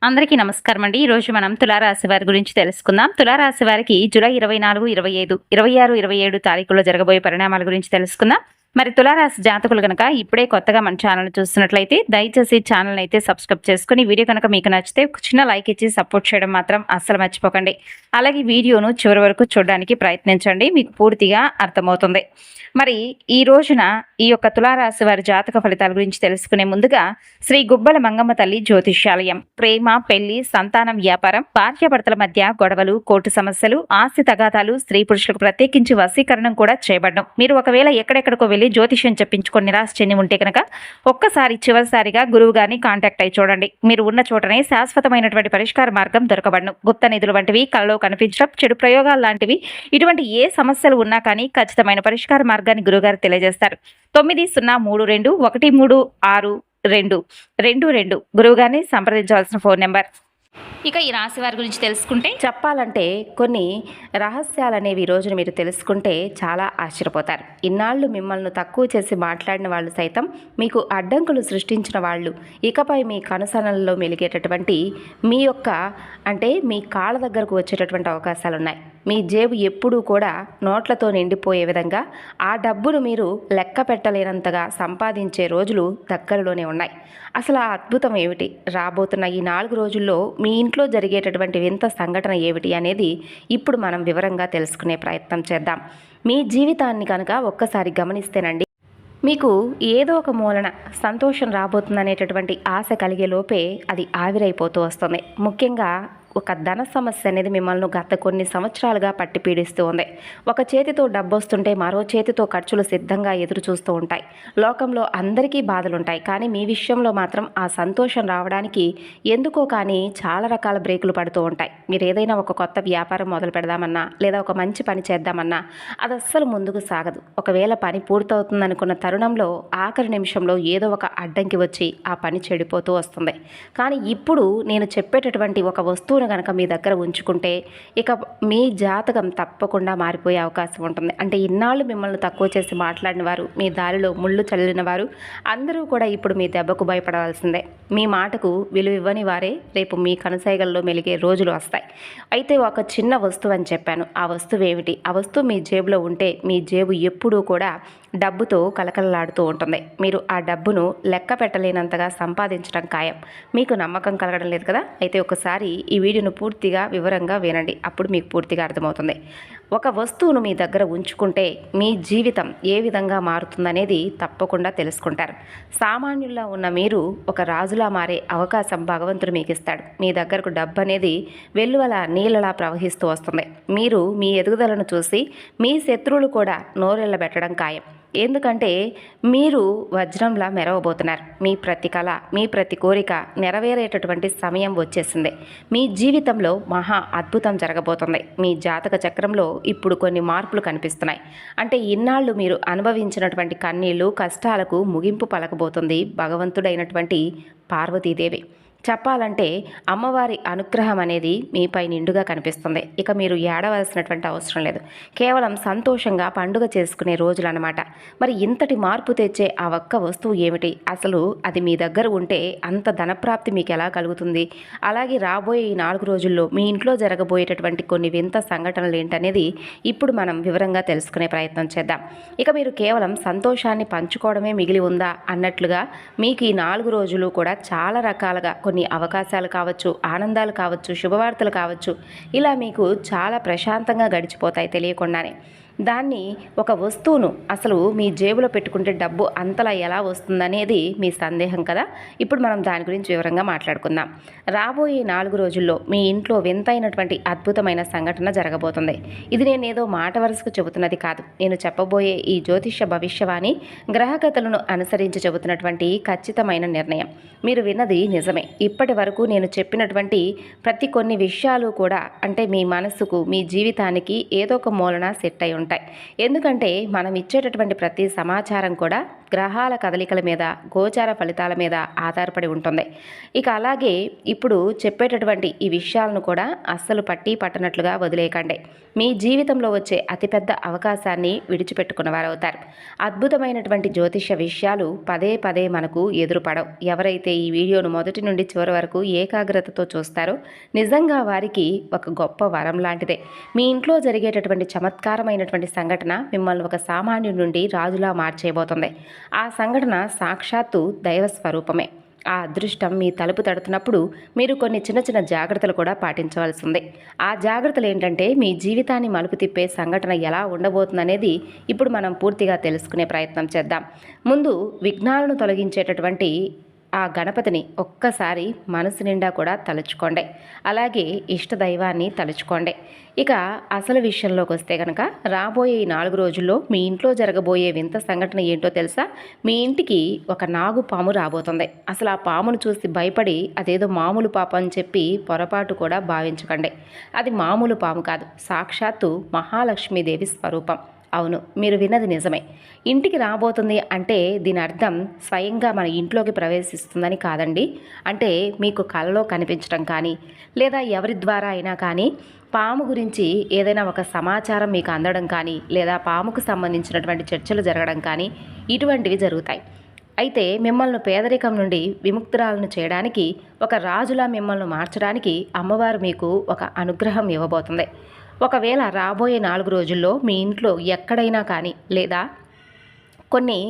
అందరికీ నమస్కారం అండి. ఈరోజు మనం తులారాశి వారి గురించి తెలుసుకుందాం. తులారాశి వారికి జూలై 24, 25, 26, 27 తారీఖుల్లో జరగబోయే పరిణామాల గురించి తెలుసుకుందాం. మరి తులారాశి జాతకులు గనక ఇప్పుడే కొత్తగా మన ఛానల్ చూస్తున్నట్లయితే దయచేసి ఛానల్ అయితే సబ్స్క్రైబ్ చేసుకుని వీడియో కనుక మీకు నచ్చితే ఒక చిన్న లైక్ ఇచ్చి సపోర్ట్ చేయడం మాత్రం అస్సలు మర్చిపోకండి. అలాగే వీడియోను చివరి వరకు చూడడానికి ప్రయత్నించండి, మీకు పూర్తిగా అర్థమవుతుంది. మరి ఈ రోజున ఈ యొక్క తులారాశి వారి జాతక ఫలితాల గురించి తెలుసుకునే ముందుగా శ్రీ గుబ్బల మంగమ్మ తల్లి జ్యోతిష్యాలయం ప్రేమ, పెళ్లి, సంతానం, వ్యాపారం, భార్యాభర్తల మధ్య గొడవలు, కోర్టు సమస్యలు, ఆస్తి తగాదాలు, స్త్రీ పురుషులకు ప్రత్యేకించి వశీకరణం కూడా చేయబడడం. మీరు ఒకవేళ ఎక్కడెక్కడికో వెళ్ళి జ్యోతిష్యం చెప్పించుకొని నిరాశ చెంది ఉంటే కనుక ఒక్కసారి చివరిసారిగా గురువు గారిని కాంటాక్ట్ అయి చూడండి. మీరు ఉన్న చోటనే శాశ్వతమైనటువంటి పరిష్కార మార్గం దొరకబడను. గుప్త నిధులు వంటివి, కలలో కనిపించడం, చెడు ప్రయోగాలు లాంటివి ఇటువంటి ఏ సమస్యలు ఉన్నా కానీ ఖచ్చితమైన పరిష్కార మార్గాన్ని గురువుగారు తెలియజేస్తారు. 9032136222 గురువుగారిని సంప్రదించవలసిన ఫోన్ నెంబర్. ఇక ఈ రాశి వారి గురించి తెలుసుకుంటే చెప్పాలంటే కొన్ని రహస్యాలు అనేవి ఈ రోజున మీరు తెలుసుకుంటే చాలా ఆశ్చర్యపోతారు. ఇన్నాళ్ళు మిమ్మల్ని తక్కువ చేసి మాట్లాడిన వాళ్ళు సైతం మీకు అడ్డంకులు సృష్టించిన వాళ్ళు ఇకపై మీ కనుసనలలో మెలిగేటటువంటి మీ యొక్క మీ కాళ్ళ దగ్గరకు వచ్చేటటువంటి అవకాశాలు ఉన్నాయి. మీ జేబు ఎప్పుడూ కూడా నోట్లతో నిండిపోయే విధంగా ఆ డబ్బును మీరు లెక్క పెట్టలేనంతగా సంపాదించే రోజులు దగ్గరలోనే ఉన్నాయి. అసలు ఆ అద్భుతం ఏమిటి, రాబోతున్న ఈ 4 రోజుల్లో మీ ఇంట్లో జరిగేటటువంటి వింత సంఘటన ఏమిటి అనేది ఇప్పుడు మనం వివరంగా తెలుసుకునే ప్రయత్నం చేద్దాం. మీ జీవితాన్ని కనుక ఒక్కసారి గమనిస్తేనండి, మీకు ఏదో ఒక మూలన సంతోషం రాబోతుందనేటటువంటి ఆశ కలిగే లోపే అది ఆవిరైపోతూ వస్తుంది. ముఖ్యంగా ఒక ధన సమస్య అనేది మిమ్మల్ని గత కొన్ని సంవత్సరాలుగా పట్టి పీడిస్తూ ఉంది. ఒక చేతితో డబ్బు వస్తుంటే మరో చేతితో ఖర్చులు సిద్ధంగా ఎదురు చూస్తూ ఉంటాయి. లోకంలో అందరికీ బాధలుంటాయి, కానీ మీ విషయంలో మాత్రం ఆ సంతోషం రావడానికి ఎందుకో కానీ చాలా రకాల బ్రేకులు పడుతూ ఉంటాయి. మీరు ఏదైనా ఒక కొత్త వ్యాపారం మొదలు పెడదామన్నా లేదా ఒక మంచి పని చేద్దామన్నా అది అస్సలు ముందుకు సాగదు. ఒకవేళ పని పూర్తవుతుందనుకున్న తరుణంలో ఆఖరి నిమిషంలో ఏదో ఒక అడ్డంకి వచ్చి ఆ పని చెడిపోతూ వస్తుంది. కానీ ఇప్పుడు నేను చెప్పేటటువంటి ఒక వస్తువు కనుక మీ దగ్గర ఉంచుకుంటే ఇక మీ జాతకం తప్పకుండా మారిపోయే అవకాశం ఉంటుంది. అంటే ఇన్నాళ్ళు మిమ్మల్ని తక్కువ చేసి మాట్లాడిన వారు, మీ దారిలో ముళ్ళు చల్లిన వారు అందరూ కూడా ఇప్పుడు మీ దెబ్బకు భయపడవలసిందే. మీ మాటకు విలువ ఇవ్వని వారే రేపు మీ కనసైగల్లో మెలిగే రోజులు వస్తాయి. అయితే ఒక చిన్న వస్తువు అని చెప్పాను, ఆ వస్తువు ఏమిటి? ఆ వస్తువు మీ జేబులో ఉంటే మీ జేబు ఎప్పుడూ కూడా డబ్బుతో కలకలలాడుతూ ఉంటుంది. మీరు ఆ డబ్బును లెక్క పెట్టలేనంతగా సంపాదించడం ఖాయం. మీకు నమ్మకం కలగడం లేదు కదా? అయితే ఒకసారి ఈ వీడియోను పూర్తిగా వివరంగా వినండి, అప్పుడు మీకు పూర్తిగా అర్థమవుతుంది. ఒక వస్తువును మీ దగ్గర ఉంచుకుంటే మీ జీవితం ఏ విధంగా మారుతుందనేది తప్పకుండా తెలుసుకుంటారు. సామాన్యుల్లా ఉన్న మీరు ఒక రాజులా మారే అవకాశం భగవంతుడు మీకు ఇస్తాడు. మీ దగ్గరకు డబ్బు అనేది వెల్లువలా నీళ్ళలా ప్రవహిస్తూ వస్తుంది. మీరు మీ ఎదుగుదలను చూసి మీ శత్రువులు కూడా నోరెళ్ళబెట్టడం ఖాయం. ఎందుకంటే మీరు వజ్రంలా మెరవబోతున్నారు. మీ ప్రతి కళ, మీ ప్రతి కోరిక నెరవేరేటటువంటి సమయం వచ్చేసింది. మీ జీవితంలో మహా అద్భుతం జరగబోతుంది. మీ జాతక చక్రంలో ఇప్పుడు కొన్ని మార్పులు కనిపిస్తున్నాయి. అంటే ఇన్నాళ్ళు మీరు అనుభవించినటువంటి కన్నీళ్లు, కష్టాలకు ముగింపు పలకబోతుంది భగవంతుడైనటువంటి పార్వతీదేవి. చెప్పాలంటే అమ్మవారి అనుగ్రహం అనేది మీపై నిండుగా కనిపిస్తుంది. ఇక మీరు ఏడవలసినటువంటి అవసరం లేదు. కేవలం సంతోషంగా పండుగ చేసుకునే రోజులు అన్నమాట. మరి ఇంతటి మార్పు తెచ్చే ఆ ఒక్క వస్తువు ఏమిటి? అసలు అది మీ దగ్గర ఉంటే అంత ధనప్రాప్తి మీకు ఎలా కలుగుతుంది? అలాగే రాబోయే ఈ 4 రోజుల్లో మీ ఇంట్లో జరగబోయేటటువంటి కొన్ని వింత సంఘటనలు ఏంటనేది ఇప్పుడు మనం వివరంగా తెలుసుకునే ప్రయత్నం చేద్దాం. ఇక మీరు కేవలం సంతోషాన్ని పంచుకోవడమే మిగిలి ఉందా అన్నట్లుగా మీకు ఈ 4 రోజులు కూడా చాలా రకాలుగా కొన్ని అవకాశాలు కావచ్చు, ఆనందాలు కావచ్చు, శుభవార్తలు కావచ్చు, ఇలా మీకు చాలా ప్రశాంతంగా గడిచిపోతాయి తెలియకుండానే. దాన్ని ఒక వస్తువును అసలు మీ జేబులో పెట్టుకుంటే డబ్బు అంతలా ఎలా వస్తుందనేది మీ సందేహం కదా? ఇప్పుడు మనం దాని గురించి వివరంగా మాట్లాడుకుందాం. రాబోయే 4 రోజుల్లో మీ ఇంట్లో వింతైనటువంటి అద్భుతమైన సంఘటన జరగబోతుంది. ఇది నేను ఏదో మాట వరుసకు చెబుతున్నది కాదు. నేను చెప్పబోయే ఈ జ్యోతిష భవిష్యవాణి గ్రహగతులను అనుసరించి చెబుతున్నటువంటి ఖచ్చితమైన నిర్ణయం. మీరు విన్నది నిజమే. ఇప్పటి వరకు నేను చెప్పినటువంటి ప్రతి కొన్ని విషయాలు కూడా మీ మనసుకు, మీ జీవితానికి ఏదో ఒక మూలన సెట్ అయి ఉంటాయి. ఎందుకంటే మనం ఇచ్చేటటువంటి ప్రతి సమాచారం కూడా గ్రహాల కదలికల మీద, గోచార ఫలితాల మీద ఆధారపడి ఉంటుంది. ఇక అలాగే ఇప్పుడు చెప్పేటటువంటి ఈ విషయాలను కూడా అస్సలు పట్టనట్లుగా వదిలేయకండి. మీ జీవితంలో వచ్చే అతిపెద్ద అవకాశాన్ని విడిచిపెట్టుకున్నవారవుతారు. అద్భుతమైనటువంటి జ్యోతిష్య విషయాలు పదే పదే మనకు ఎదురుపడవు. ఎవరైతే ఈ వీడియోను మొదటి నుండి చివరి వరకు ఏకాగ్రతతో చూస్తారో నిజంగా వారికి ఒక గొప్ప వరం లాంటిదే. మీ ఇంట్లో జరిగేటటువంటి చమత్కారమైనటువంటి సంఘటన మిమ్మల్ని ఒక సామాన్యుడి నుండి రాజులా మార్చేయబోతుంది. ఆ సంఘటన సాక్షాత్తు దైవ స్వరూపమే. ఆ అదృష్టం మీ తలుపు తడుతున్నప్పుడు మీరు కొన్ని చిన్న చిన్న జాగ్రత్తలు కూడా పాటించవలసి ఉంది. ఆ జాగ్రత్తలు ఏంటంటే మీ జీవితాన్ని మలుపు తిప్పే సంఘటన ఎలా ఉండబోతుందనేది ఇప్పుడు మనం పూర్తిగా తెలుసుకునే ప్రయత్నం చేద్దాం. ముందు విఘ్నాలను తొలగించేటటువంటి ఆ గణపతిని ఒక్కసారి మనసు నిండా కూడా తలుచుకోండి. అలాగే ఇష్టదైవాన్ని తలుచుకోండి. ఇక అసలు విషయంలోకి వస్తే కనుక రాబోయే 4 రోజుల్లో మీ ఇంట్లో జరగబోయే వింత సంఘటన ఏంటో తెలుసా? మీ ఇంటికి ఒక నాగు పాము రాబోతుంది. అసలు ఆ పామును చూసి భయపడి అదేదో మామూలు పాము అని చెప్పి పొరపాటు కూడా భావించకండి. అది మామూలు పాము కాదు, సాక్షాత్తు మహాలక్ష్మీదేవి స్వరూపం. అవును, మీరు విన్నది నిజమే. ఇంటికి రాబోతుంది అంటే దీని అర్థం స్వయంగా మన ఇంట్లోకి ప్రవేశిస్తుందని కాదండి. అంటే మీకు కలలో కనిపించడం కానీ లేదా ఎవరి ద్వారా అయినా కానీ పాము గురించి ఏదైనా ఒక సమాచారం మీకు అందడం కానీ లేదా పాముకు సంబంధించినటువంటి చర్చలు జరగడం కానీ ఇటువంటివి జరుగుతాయి. అయితే మిమ్మల్ని పేదరికం నుండి విముక్తురాలను చేయడానికి, ఒక రాజులా మిమ్మల్ని మార్చడానికి అమ్మవారు మీకు ఒక అనుగ్రహం ఇవ్వబోతుంది. ఒకవేళ రాబోయే 4 రోజుల్లో మీ ఇంట్లో ఎక్కడైనా కానీ లేదా కొన్ని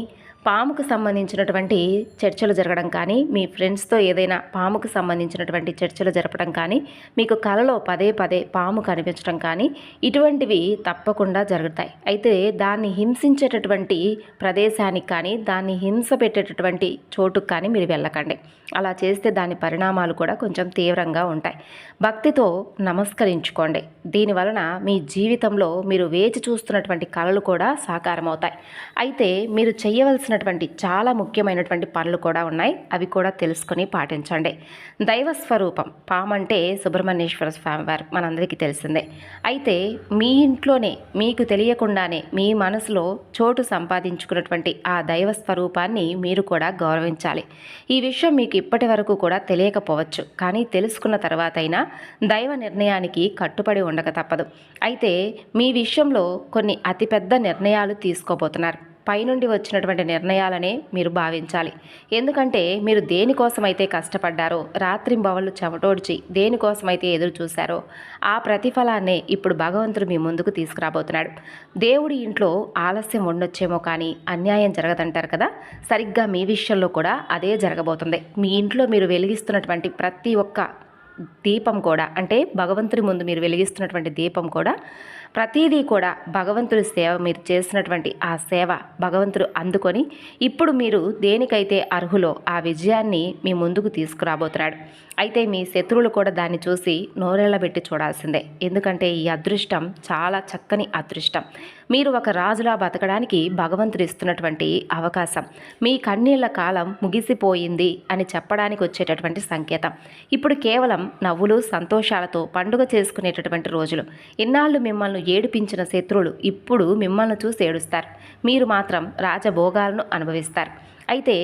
పాముకు సంబంధించినటువంటి చర్చలు జరగడం కానీ, మీ ఫ్రెండ్స్తో ఏదైనా పాముకు సంబంధించినటువంటి చర్చలు జరపడం కానీ, మీకు కలలో పదే పదే పాము కనిపించడం కానీ ఇటువంటివి తప్పకుండా జరుగుతాయి. అయితే దాన్ని హింసించేటటువంటి ప్రదేశానికి కానీ, దాన్ని హింస పెట్టేటటువంటి చోటుకు కానీ మీరు వెళ్ళకండి. అలా చేస్తే దాని పరిణామాలు కూడా కొంచెం తీవ్రంగా ఉంటాయి. భక్తితో నమస్కరించుకోండి. దీనివలన మీ జీవితంలో మీరు వేచి చూస్తున్నటువంటి కలలు కూడా సాకారమవుతాయి. అయితే మీరు చేయవలసినటువంటి చాలా ముఖ్యమైనటువంటి పనులు కూడా ఉన్నాయి. అవి కూడా తెలుసుకొని పాటించండి. దైవస్వరూపం పామంటే సుబ్రహ్మణ్యేశ్వర స్వామివారు మనందరికీ తెలిసిందే. అయితే మీ ఇంట్లోనే మీకు తెలియకుండానే మీ మనసులో చోటు సంపాదించుకున్నటువంటి ఆ దైవస్వరూపాన్ని మీరు కూడా గౌరవించాలి. ఈ విషయం మీకు ఇప్పటి వరకు కూడా తెలియకపోవచ్చు, కానీ తెలుసుకున్న తర్వాత అయినా దైవ నిర్ణయానికి కట్టుబడి ఉండక తప్పదు. అయితే మీ విషయంలో కొన్ని అతిపెద్ద నిర్ణయాలు తీసుకోబోతున్నారు. పైనుండి వచ్చినటువంటి నిర్ణయాలనే మీరు భావించాలి. ఎందుకంటే మీరు దేనికోసమైతే కష్టపడ్డారో, రాత్రింబవళ్ళు చెమటోడ్చి దేనికోసమైతే ఎదురు చూశారో ఆ ప్రతిఫలాన్నే ఇప్పుడు భగవంతుడు మీ ముందుకు తీసుకురాబోతున్నాడు. దేవుడి ఇంట్లో ఆలస్యం ఉండొచ్చేమో కానీ అన్యాయం జరగదంటారు కదా, సరిగ్గా మీ విషయంలో కూడా అదే జరగబోతుంది. మీ ఇంట్లో మీరు వెలిగిస్తున్నటువంటి ప్రతి ఒక్క దీపం కూడా, అంటే భగవంతుడి ముందు మీరు వెలిగిస్తున్నటువంటి దీపం కూడా, ప్రతిదీ కూడా భగవంతుడి సేవ, మీరు చేసినటువంటి ఆ సేవ భగవంతుడు అందుకొని ఇప్పుడు మీరు దేనికైతే అర్హులో ఆ విజయాన్ని మీ ముందుకు తీసుకురాబోతున్నాడు. అయితే మీ శత్రువులు కూడా దాన్ని చూసి నోరెళ్లబెట్టి చూడాల్సిందే. ఎందుకంటే ఈ అదృష్టం చాలా చక్కని అదృష్టం. మీరు ఒక రాజులా బతకడానికి భగవంతుడు ఇస్తున్నటువంటి అవకాశం. మీ కన్నీళ్ల కాలం ముగిసిపోయింది అని చెప్పడానికి వచ్చేటటువంటి సంకేతం. ఇప్పుడు కేవలం నవ్వులు సంతోషాలతో పండుగ చేసుకునేటటువంటి రోజులు. ఇన్నాళ్ళు మిమ్మల్ని ఏడిపించిన శత్రువులు ఇప్పుడు మిమ్మల్ని చూసి ఏడుస్తారు. మీరు మాత్రం రాజభోగాలను అనుభవిస్తారు. అయితే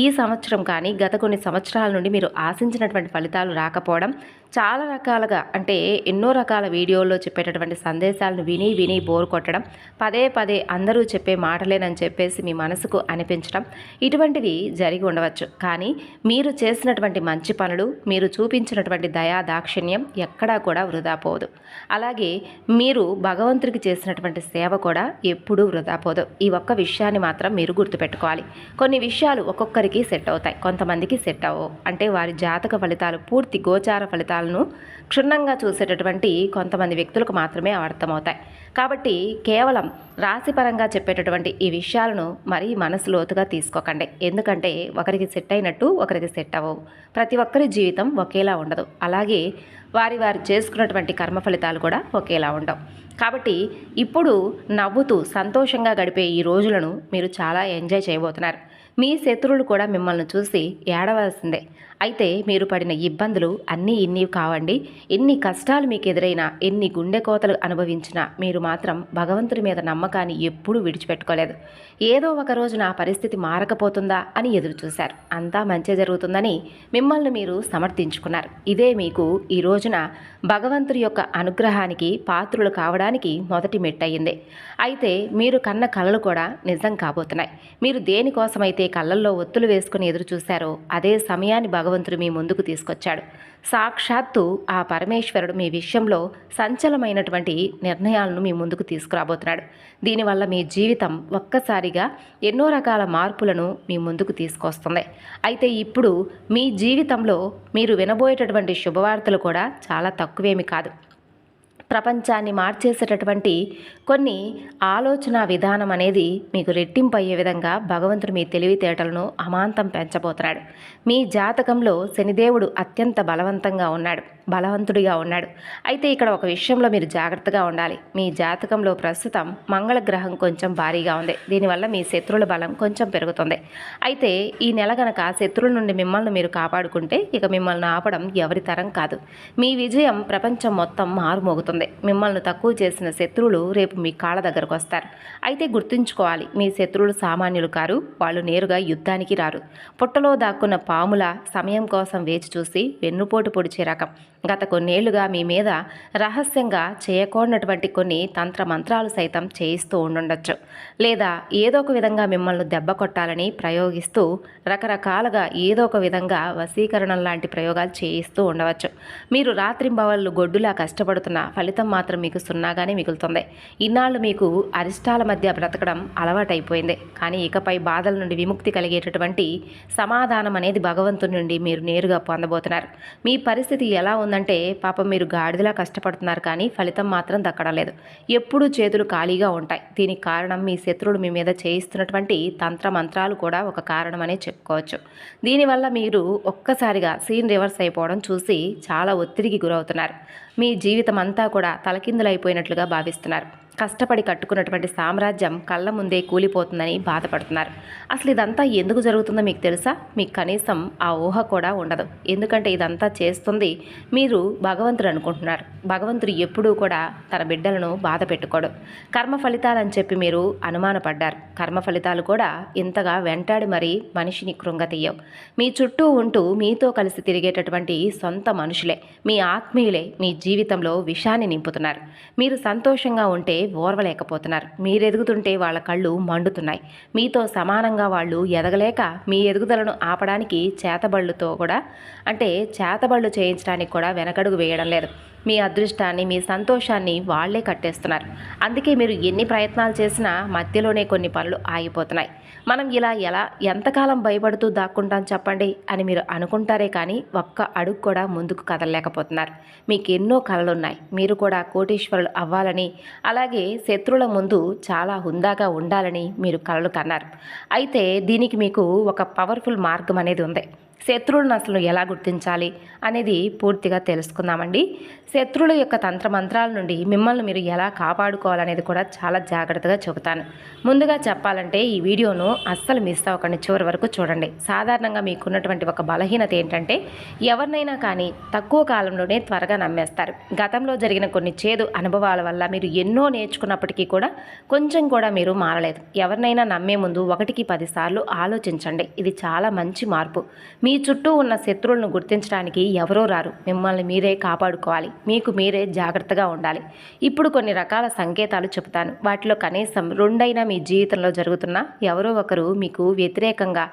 ఈ సంవత్సరం కానీ గత కొన్ని సంవత్సరాల నుండి మీరు ఆశించినటువంటి ఫలితాలు రాకపోవడం, చాలా రకాలుగా అంటే ఎన్నో రకాల వీడియోల్లో చెప్పేటటువంటి సందేశాలను విని విని బోర్ కొట్టడం, పదే పదే అందరూ చెప్పే మాటలేనని చెప్పేసి మీ మనసుకు అనిపించడం, ఇటువంటివి జరిగి ఉండవచ్చు. కానీ మీరు చేసినటువంటి మంచి పనులు, మీరు చూపించినటువంటి దయా దాక్షిణ్యం ఎక్కడా కూడా వృధా పోదు. అలాగే మీరు భగవంతుడికి చేసినటువంటి సేవ కూడా ఎప్పుడూ వృధా పోదు. ఈ ఒక్క విషయాన్ని మాత్రం మీరు గుర్తుపెట్టుకోవాలి. కొన్ని విషయాలు ఒక్కొక్కరికి సెట్ అవుతాయి, కొంతమందికి సెట్ అవ్వవు. అంటే వారి జాతక ఫలితాలు, పూర్తి గోచార ఫలితాలను క్షుణ్ణంగా చూసేటటువంటి కొంతమంది వ్యక్తులకు మాత్రమే అర్థమవుతాయి. కాబట్టి కేవలం రాశిపరంగా చెప్పేటటువంటి ఈ విషయాలను మరీ మనసు లోతుగా తీసుకోకండి. ఎందుకంటే ఒకరికి సెట్ అయినట్టు ఒకరికి సెట్ అవ్వవు. ప్రతి ఒక్కరి జీవితం ఒకేలా ఉండదు. అలాగే వారి చేసుకున్నటువంటి కర్మ ఫలితాలు కూడా ఒకేలా ఉండవు. కాబట్టి ఇప్పుడు నవ్వుతూ సంతోషంగా గడిపే ఈ రోజులను మీరు చాలా ఎంజాయ్ చేయబోతున్నారు. మీ శత్రువులు కూడా మిమ్మల్ని చూసి ఏడవలసిందే. అయితే మీరు పడిన ఇబ్బందులు అన్నీ ఇన్ని కావండి. ఎన్ని కష్టాలు మీకు ఎదురైనా, ఎన్ని గుండె కోతలు అనుభవించినా మీరు మాత్రం భగవంతుడి మీద నమ్మకాన్ని ఎప్పుడూ విడిచిపెట్టుకోలేదు. ఏదో ఒక రోజు నా పరిస్థితి మారకపోతుందా అని ఎదురు చూశారు. అంతా మంచి జరుగుతుందని మిమ్మల్ని మీరు సమర్థించుకున్నారు. ఇదే మీకు ఈ రోజున భగవంతుడి యొక్క అనుగ్రహానికి పాత్రులు కావడానికి మొదటి మెట్టయింది. అయితే మీరు కన్న కలలు కూడా నిజం కాబోతున్నాయి. మీరు దేనికోసమైతే కళ్ళల్లో ఒత్తులు వేసుకుని ఎదురు చూశారో అదే సమయాన్ని భగవంతుడు మీ ముందుకు తీసుకొచ్చాడు. సాక్షాత్తు ఆ పరమేశ్వరుడు మీ విషయంలో సంచలమైనటువంటి నిర్ణయాలను మీ ముందుకు తీసుకురాబోతున్నాడు. దీనివల్ల మీ జీవితం ఒక్కసారిగా ఎన్నో రకాల మార్పులను మీ ముందుకు తీసుకొస్తుంది. అయితే ఇప్పుడు మీ జీవితంలో మీరు వినబోయేటటువంటి శుభవార్తలు కూడా చాలా తక్కువేమి కాదు. ప్రపంచాన్ని మార్చేసేటటువంటి కొన్ని ఆలోచన విధానం అనేది మీకు రెట్టింపు అయ్యే విధంగా భగవంతుడు మీ తెలివితేటలను అమాంతం పెంచబోతున్నాడు. మీ జాతకంలో శనిదేవుడు అత్యంత బలవంతుడిగా ఉన్నాడు. అయితే ఇక్కడ ఒక విషయంలో మీరు జాగ్రత్తగా ఉండాలి. మీ జాతకంలో ప్రస్తుతం మంగళ గ్రహం కొంచెం భారీగా ఉంది. దీనివల్ల మీ శత్రువుల బలం కొంచెం పెరుగుతుంది. అయితే ఈ నెల గనక శత్రువుల నుండి మిమ్మల్ని మీరు కాపాడుకుంటే ఇక మిమ్మల్ని ఆపడం ఎవరి తరం కాదు. మీ విజయం ప్రపంచం మొత్తం మారుమోగుతుంది. మిమ్మల్ని తక్కువ చేసిన శత్రువులు రేపు మీ కాళ్ళ దగ్గరకు వస్తారు. అయితే గుర్తుంచుకోవాలి, మీ శత్రువులు సామాన్యులు కారు. వాళ్ళు నేరుగా యుద్ధానికి రారు. పుట్టలో దాక్కున్న పాముల సమయం కోసం వేచి చూసి వెన్నుపోటు పొడిచే రకం. గత కొన్నేళ్లుగా మీ మీద రహస్యంగా చేయకూడనటువంటి కొన్ని తంత్ర మంత్రాలు సైతం చేయిస్తూ ఉండుండొచ్చు. లేదా ఏదో ఒక విధంగా మిమ్మల్ని దెబ్బ కొట్టాలని ప్రయోగిస్తూ రకరకాలుగా ఏదో ఒక విధంగా వశీకరణం లాంటి ప్రయోగాలు చేయిస్తూ ఉండవచ్చు. మీరు రాత్రింబవళ్ళు గొడ్డులా కష్టపడుతున్న ఫలితం మాత్రం మీకు సున్నాగానే మిగులుతుంది. ఇన్నాళ్ళు మీకు అరిష్టాల మధ్య బ్రతకడం అలవాటైపోయింది. కానీ ఇకపై బాధల నుండి విముక్తి కలిగేటటువంటి సమాధానం అనేది భగవంతుని నుండి మీరు నేరుగా పొందబోతున్నారు. మీ పరిస్థితి ఎలా ఉందంటే పాపం మీరు గాడిదలా కష్టపడుతున్నారు, కానీ ఫలితం మాత్రం దక్కడం లేదు. ఎప్పుడూ చేతులు ఖాళీగా ఉంటాయి. దీనికి కారణం మీ శత్రువులు మీ మీద చేయిస్తున్నటువంటి తంత్ర మంత్రాలు కూడా ఒక కారణమనే చెప్పుకోవచ్చు. దీనివల్ల మీరు ఒక్కసారిగా సీన్ రివర్స్ అయిపోవడం చూసి చాలా ఒత్తిడికి గురవుతున్నారు. మీ జీవితం అంతా కూడా తలకిందులైపోయినట్లుగా భావిస్తున్నారు. కష్టపడి కట్టుకున్నటువంటి సామ్రాజ్యం కళ్ళ ముందే కూలిపోతుందని బాధపడుతున్నారు. అసలు ఇదంతా ఎందుకు జరుగుతుందో మీకు తెలుసా? మీకు కనీసం ఆ ఊహ కూడా ఉండదు. ఎందుకంటే ఇదంతా చేస్తుంది మీరు భగవంతుడు అనుకుంటున్నారు. భగవంతుడు ఎప్పుడూ కూడా తన బిడ్డలను బాధ పెట్టుకోడు. కర్మ ఫలితాలని చెప్పి మీరు అనుమానపడ్డారు. కర్మ ఫలితాలు కూడా ఇంతగా వెంటాడి మరీ మనిషిని కృంగతీయవు. మీ చుట్టూ ఉంటూ మీతో కలిసి తిరిగేటటువంటి సొంత మనుషులే, మీ ఆత్మీయులే మీ జీవితంలో విషాన్ని నింపుతున్నారు. మీరు సంతోషంగా ఉంటే ఓర్వలేకపోతున్నారు. మీరెదుగుతుంటే వాళ్ళ కళ్ళు మండుతున్నాయి. మీతో సమానంగా వాళ్ళు ఎదగలేక మీ ఎదుగుదలను ఆపడానికి చేతబళ్ళు చేయించడానికి కూడా వెనకడుగు వేయడం లేదు. మీ అదృష్టాన్ని, మీ సంతోషాన్ని వాళ్లే కట్టేస్తున్నారు. అందుకే మీరు ఎన్ని ప్రయత్నాలు చేసినా మధ్యలోనే కొన్ని పనులు ఆగిపోతున్నాయి. మనం ఇలా ఎంతకాలం భయపడుతూ దాక్కుంటాం చెప్పండి అని మీరు అనుకుంటారే కానీ ఒక్క అడుగు కూడా ముందుకు కదలలేకపోతున్నారు. మీకు ఎన్నో కలలున్నాయి. మీరు కూడా కోటీశ్వరులు అవ్వాలని, అలాగే శత్రువుల ముందు చాలా హుందాగా ఉండాలని మీరు కలలు కన్నారు. అయితే దీనికి మీకు ఒక పవర్ఫుల్ మార్గం అనేది ఉంది. శత్రువులను అసలు ఎలా గుర్తించాలి అనేది పూర్తిగా తెలుసుకుందామండి. శత్రువుల యొక్క తంత్రమంత్రాల నుండి మిమ్మల్ని మీరు ఎలా కాపాడుకోవాలనేది కూడా చాలా జాగ్రత్తగా చెబుతాను. ముందుగా చెప్పాలంటే ఈ వీడియోను అస్సలు మిస్ అవ్వకండి, చివరి వరకు చూడండి. సాధారణంగా మీకున్నటువంటి ఒక బలహీనత ఏంటంటే ఎవరినైనా కానీ తక్కువ కాలంలోనే త్వరగా నమ్మేస్తారు. గతంలో జరిగిన కొన్ని చేదు అనుభవాల వల్ల మీరు ఎన్నో నేర్చుకున్నప్పటికీ కూడా కొంచెం కూడా మీరు మారలేదు. ఎవరినైనా నమ్మే ముందు 1కి 10 సార్లు ఆలోచించండి. ఇది చాలా మంచి మార్పు. మీ చుట్టూ ఉన్న శత్రువులను గుర్తించడానికి ఎవరో రారు. మిమ్మల్ని మీరే కాపాడుకోవాలి. మీకు మీరే జాగ్రత్తగా ఉండాలి. ఇప్పుడు కొన్ని రకాల సంకేతాలు చెబుతాను. వాటిలో కనీసం 2 మీ జీవితంలో జరుగుతున్న ఎవరో ఒకరు మీకు వ్యతిరేకంగా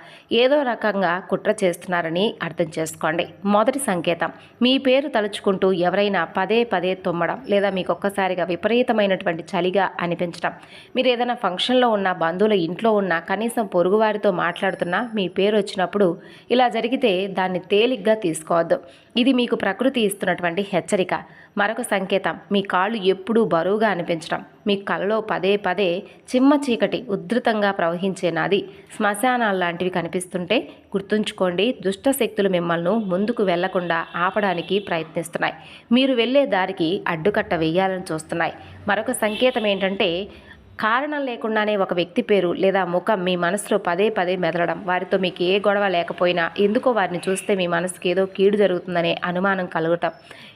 ఏదో రకంగా కుట్ర చేస్తున్నారని అర్థం చేసుకోండి. మొదటి సంకేతం, మీ పేరు తలుచుకుంటూ ఎవరైనా పదే పదే తుమ్మడం, లేదా మీకు ఒక్కసారిగా విపరీతమైనటువంటి చలిగా అనిపించడం. మీరు ఏదైనా ఫంక్షన్లో ఉన్న, బంధువుల ఇంట్లో ఉన్న, కనీసం పొరుగువారితో మాట్లాడుతున్నా మీ పేరు వచ్చినప్పుడు ఇలా జరిగితే దాన్ని తేలిగ్గా తీసుకోవద్దు. ఇది మీకు ప్రకృతి ఇస్తున్నటువంటి హెచ్చరిక. మరొక సంకేతం, మీ కాళ్ళు ఎప్పుడూ బరువుగా అనిపించడం, మీ కలలో పదే పదే చిమ్మ చీకటి ఉధృతంగా ప్రవహించే నది, శ్మశానాలు లాంటివి కనిపిస్తుంటే గుర్తుంచుకోండి, దుష్ట శక్తులు మిమ్మల్ని ముందుకు వెళ్లకుండా ఆపడానికి ప్రయత్నిస్తున్నాయి. మీరు వెళ్ళే దారికి అడ్డుకట్ట వేయాలని చూస్తున్నాయి. మరొక సంకేతం ఏంటంటే కారణం లేకుండానే ఒక వ్యక్తి పేరు లేదా ముఖం మీ మనసులో పదే పదే మెదలడం, వారితో మీకు ఏ గొడవ లేకపోయినా ఎందుకో వారిని చూస్తే మీ మనసుకి ఏదో కీడు జరుగుతుందనే అనుమానం కలగటం,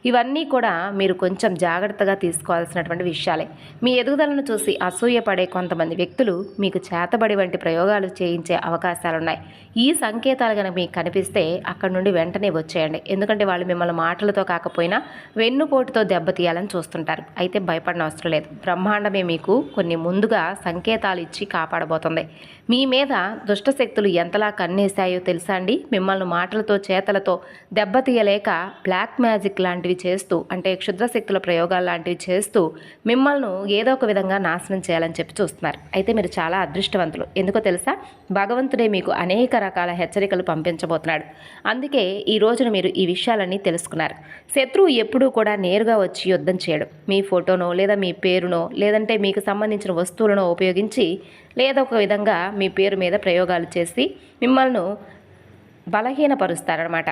ఇవన్నీ కూడా మీరు కొంచెం జాగ్రత్తగా తీసుకోవాల్సినటువంటి విషయాలే. మీ ఎదుగుదలను చూసి అసూయపడే కొంతమంది వ్యక్తులు మీకు చేతబడి వంటి ప్రయోగాలు చేయించే అవకాశాలున్నాయి. ఈ సంకేతాలు కనుక మీకు కనిపిస్తే అక్కడి నుండి వెంటనే వచ్చేయండి. ఎందుకంటే వాళ్ళు మిమ్మల్ని మాటలతో కాకపోయినా వెన్నుపోటుతో దెబ్బతీయాలని చూస్తుంటారు. అయితే భయపడిన అవసరం లేదు. బ్రహ్మాండమే మీకు కొన్ని ముందుగా సంకేతాలు ఇచ్చి కాపాడబోతుంది. మీ మీద దుష్టశక్తులు ఎంతలా కన్నేశాయో తెలుసా అండి? మిమ్మల్ని మాటలతో చేతలతో దెబ్బతీయలేక బ్లాక్ మ్యాజిక్ లాంటివి చేస్తూ, అంటే క్షుద్రశక్తుల ప్రయోగాలు లాంటివి చేస్తూ మిమ్మల్ని ఏదో ఒక విధంగా నాశనం చేయాలని చెప్పి చూస్తున్నారు. అయితే మీరు చాలా అదృష్టవంతులు. ఎందుకో తెలుసా? భగవంతుడే మీకు అనేక రకాల హెచ్చరికలు పంపించబోతున్నాడు. అందుకే ఈ రోజున మీరు ఈ విషయాలన్నీ తెలుసుకున్నారు. శత్రువు ఎప్పుడూ కూడా నేరుగా వచ్చి యుద్ధం చేయడు. మీ ఫోటోనో లేదా మీ పేరునో లేదంటే మీకు సంబంధించిన వస్తువులను ఉపయోగించి లేదా ఒక విధంగా మీ పేరు మీద ప్రయోగాలు చేసి మిమ్మల్ని బలహీనపరుస్తారనమాట.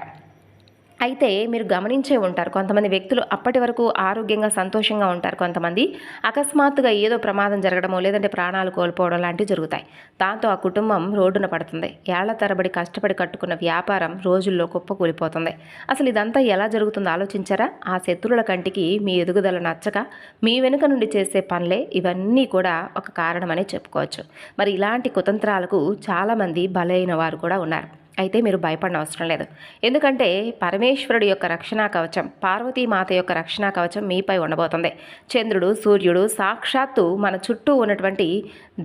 అయితే మీరు గమనించే ఉంటారు, కొంతమంది వ్యక్తులు అప్పటి వరకు ఆరోగ్యంగా సంతోషంగా ఉంటారు. కొంతమంది అకస్మాత్తుగా ఏదో ప్రమాదం జరగడమో లేదంటే ప్రాణాలు కోల్పోవడం లాంటివి జరుగుతాయి. దాంతో ఆ కుటుంబం రోడ్డున పడుతుంది. ఏళ్ల తరబడి కష్టపడి కట్టుకున్న వ్యాపారం రోజుల్లో కుప్పకూలిపోతుంది. అసలు ఇదంతా ఎలా జరుగుతుందో ఆలోచించారా? ఆ శత్రువుల కంటికి మీ ఎదుగుదల నచ్చక మీ వెనుక నుండి చేసే పనులే ఇవన్నీ కూడా ఒక కారణమని చెప్పుకోవచ్చు. మరి ఇలాంటి కుతంత్రాలకు చాలామంది బలైన వారు కూడా ఉన్నారు. అయితే మీరు భయపడిన అవసరం లేదు. ఎందుకంటే పరమేశ్వరుడి యొక్క రక్షణా కవచం, పార్వతీమాత యొక్క రక్షణా కవచం మీపై ఉండబోతుంది. చంద్రుడు, సూర్యుడు, సాక్షాత్తు మన చుట్టూ ఉన్నటువంటి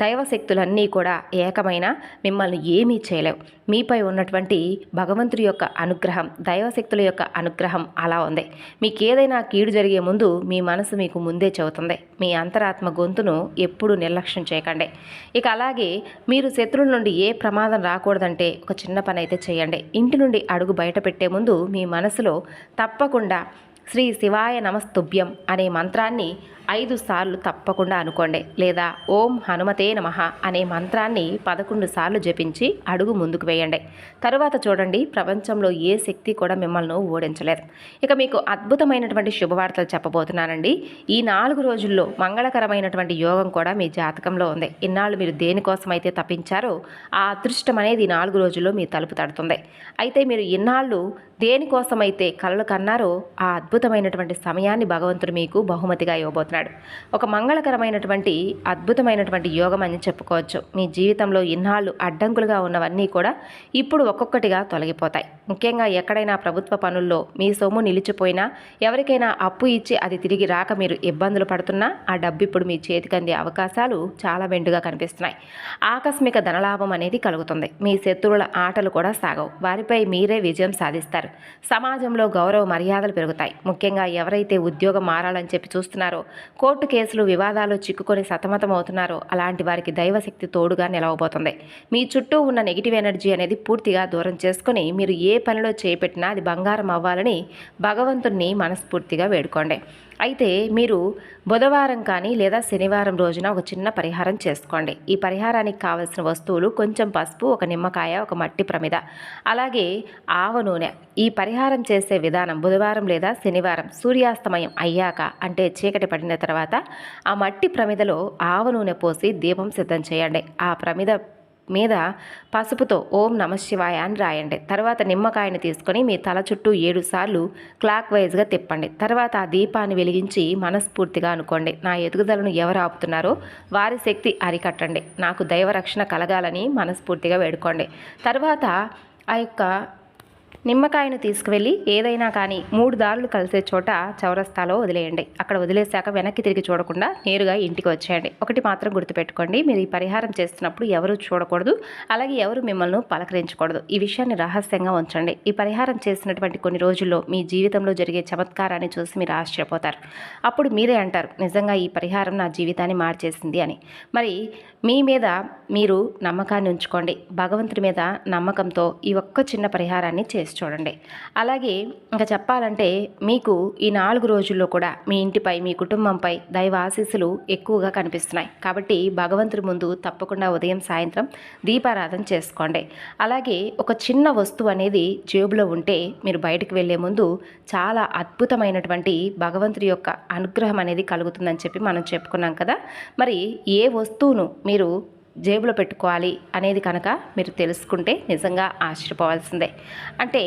దైవశక్తులన్నీ కూడా ఏకమైన మిమ్మల్ని ఏమీ చేయలేవు. మీపై ఉన్నటువంటి భగవంతుడి యొక్క అనుగ్రహం, దైవశక్తుల యొక్క అనుగ్రహం అలా ఉంది. మీకు ఏదైనా కీడు జరిగే ముందు మీ మనసు మీకు ముందే చెబుతుంది. మీ అంతరాత్మ గొంతును ఎప్పుడూ నిర్లక్ష్యం చేయకండి. ఇక అలాగే మీరు శత్రువుల నుండి ఏ ప్రమాదం రాకూడదంటే ఒక చిన్న పని అయితే చేయండి. ఇంటి నుండి అడుగు బయట పెట్టే ముందు మీ మనసులో తప్పకుండా శ్రీ శివాయ నమస్తుభ్యం అనే మంత్రాన్ని 5 సార్లు తప్పకుండా అనుకోండి. లేదా ఓం హనుమతే నమః అనే మంత్రాన్ని 11 సార్లు జపించి అడుగు ముందుకు వేయండి. తరువాత చూడండి, ప్రపంచంలో ఏ శక్తి కూడా మిమ్మల్ని ఓడించలేదు. ఇక మీకు అద్భుతమైనటువంటి శుభవార్తలు చెప్పబోతున్నానండి. ఈ 4 రోజుల్లో మంగళకరమైనటువంటి యోగం కూడా మీ జాతకంలో ఉంది. ఇన్నాళ్ళు మీరు దేనికోసమైతే తప్పించారో ఆ అదృష్టం అనేది ఈ 4 రోజుల్లో మీ తలుపు తడుతుంది. అయితే మీరు ఇన్నాళ్ళు దేనికోసమైతే కలలు కన్నారో ఆ అద్భుతమైనటువంటి సమయాన్ని భగవంతుడు మీకు బహుమతిగా ఇవ్వబోతున్నాడు. ఒక మంగళకరమైనటువంటి అద్భుతమైనటువంటి యోగం అని చెప్పుకోవచ్చు. మీ జీవితంలో ఇన్నాళ్ళు అడ్డంకులుగా ఉన్నవన్నీ కూడా ఇప్పుడు ఒక్కొక్కటిగా తొలగిపోతాయి. ముఖ్యంగా ఎక్కడైనా ప్రభుత్వ పనుల్లో మీ సొమ్ము నిలిచిపోయినా, ఎవరికైనా అప్పు ఇచ్చి అది తిరిగి రాక మీరు ఇబ్బందులు పడుతున్నా ఆ డబ్బు ఇప్పుడు మీ చేతికి అందే అవకాశాలు చాలా మెండుగా కనిపిస్తున్నాయి. ఆకస్మిక ధనలాభం అనేది కలుగుతుంది. మీ శత్రువుల ఆటలు కూడా సాగవు. వారిపై మీరే విజయం సాధిస్తారు. సమాజంలో గౌరవ మర్యాదలు పెరుగుతాయి. ముఖ్యంగా ఎవరైతే ఉద్యోగం మారాలని చెప్పి చూస్తున్నారో, కోర్టు కేసులు వివాదాలు చిక్కుకొని సతమతం అవుతున్నారో అలాంటి వారికి దైవశక్తి తోడుగా నిలవబోతుంది. మీ చుట్టూ ఉన్న నెగిటివ్ ఎనర్జీ అనేది పూర్తిగా దూరం చేసుకుని మీరు ఏ పనిలో చేపట్టినా అది బంగారం అవ్వాలని భగవంతుణ్ణి మనస్ఫూర్తిగా వేడుకోండి. అయితే మీరు బుధవారం కానీ లేదా శనివారం రోజున ఒక చిన్న పరిహారం చేసుకోండి. ఈ పరిహారానికి కావలసిన వస్తువులు కొంచెం పసుపు, ఒక నిమ్మకాయ, ఒక మట్టి ప్రమిద, అలాగే ఆవ నూనె. ఈ పరిహారం చేసే విధానం బుధవారం లేదా శనివారం సూర్యాస్తమయం అయ్యాక, అంటే చీకటి పడిన తర్వాత ఆ మట్టి ప్రమిదలో ఆవ నూనె పోసి దీపం సిద్ధం చేయండి. ఆ ప్రమిద మీద పసుపుతో ఓం నమశివాయ అని రాయండి. తర్వాత నిమ్మకాయని తీసుకొని మీ తల చుట్టూ 7 సార్లు క్లాక్ వైజ్గా తిప్పండి. తర్వాత ఆ దీపాన్ని వెలిగించి మనస్ఫూర్తిగా అనుకోండి, నా ఎదుగుదలను ఎవరు ఆపుతున్నారో వారి శక్తి అరికట్టండి, నాకు దైవరక్షణ కలగాలని మనస్ఫూర్తిగా వేడుకోండి. తర్వాత ఆ యొక్క నిమ్మకాయను తీసుకువెళ్ళి ఏదైనా కానీ 3 దారులు కలిసే చోట చౌరస్తాలో వదిలేయండి. అక్కడ వదిలేశాక వెనక్కి తిరిగి చూడకుండా నేరుగా ఇంటికి వచ్చేయండి. ఒకటి మాత్రం గుర్తుపెట్టుకోండి, మీరు ఈ పరిహారం చేస్తున్నప్పుడు ఎవరు చూడకూడదు, అలాగే ఎవరు మిమ్మల్ని పలకరించకూడదు. ఈ విషయాన్ని రహస్యంగా ఉంచండి. ఈ పరిహారం చేసినటువంటి కొన్ని రోజుల్లో మీ జీవితంలో జరిగే చమత్కారాన్ని చూసి మీరు ఆశ్చర్యపోతారు. అప్పుడు మీరే అంటారు, నిజంగా ఈ పరిహారం నా జీవితాన్ని మార్చేసింది అని. మరి మీ మీద మీరు నమ్మకాన్ని ఉంచుకోండి. భగవంతుడి మీద నమ్మకంతో ఈ ఒక్క చిన్న పరిహారాన్ని చేసి చేసి చూడండి. అలాగే ఇంకా చెప్పాలంటే మీకు ఈ 4 రోజుల్లో కూడా మీ ఇంటిపై, మీ కుటుంబంపై దైవ ఆశీస్సులు ఎక్కువగా కనిపిస్తున్నాయి. కాబట్టి భగవంతుడి ముందు తప్పకుండా ఉదయం సాయంత్రం దీపారాధన చేసుకోండి. అలాగే ఒక చిన్న వస్తువు అనేది జేబులో ఉంటే మీరు బయటకు వెళ్ళే ముందు చాలా అద్భుతమైనటువంటి భగవంతుడి యొక్క అనుగ్రహం అనేది కలుగుతుందని చెప్పి మనం చెప్పుకున్నాం కదా. మరి ఏ వస్తువును మీరు జేబులో పెట్టుకోవాలి అనేది కనుక మీరు తెలుసుకుంటే నిజంగా ఆశ్చర్యపోవాల్సిందే. అంటే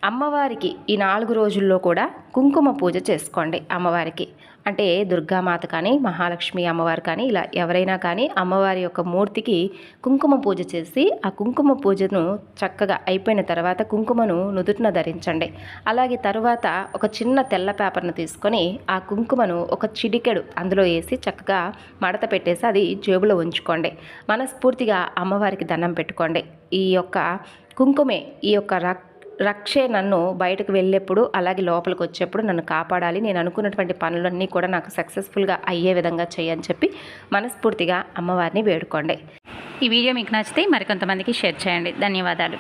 అమ్మవారికి ఈ 4 రోజుల్లో కూడా కుంకుమ పూజ చేసుకోండి అమ్మవారికి. అంటే దుర్గామాత కానీ, మహాలక్ష్మి అమ్మవారు కానీ, ఇలా ఎవరైనా కానీ అమ్మవారి యొక్క మూర్తికి కుంకుమ పూజ చేసి ఆ కుంకుమ పూజను చక్కగా అయిపోయిన తర్వాత కుంకుమను నుదుటిన ధరించండి. అలాగే తరువాత ఒక చిన్న తెల్ల పేపర్ను తీసుకొని ఆ కుంకుమను ఒక చిటికెడు అందులో వేసి చక్కగా మడత పెట్టేసి అది జేబులో ఉంచుకోండి. మనస్ఫూర్తిగా అమ్మవారికి దండం పెట్టుకోండి. ఈ యొక్క కుంకుమే ఈ యొక్క రక్షే నన్ను బయటకు వెళ్ళేప్పుడు అలాగే లోపలికి వచ్చేప్పుడు నన్ను కాపాడాలి, నేను అనుకున్నటువంటి పనులన్నీ కూడా నాకు సక్సెస్ఫుల్గా అయ్యే విధంగా చేయని చెప్పి మనస్ఫూర్తిగా అమ్మవారిని వేడుకోండి. ఈ వీడియో మీకు నచ్చితే మరికొంతమందికి షేర్ చేయండి. ధన్యవాదాలు.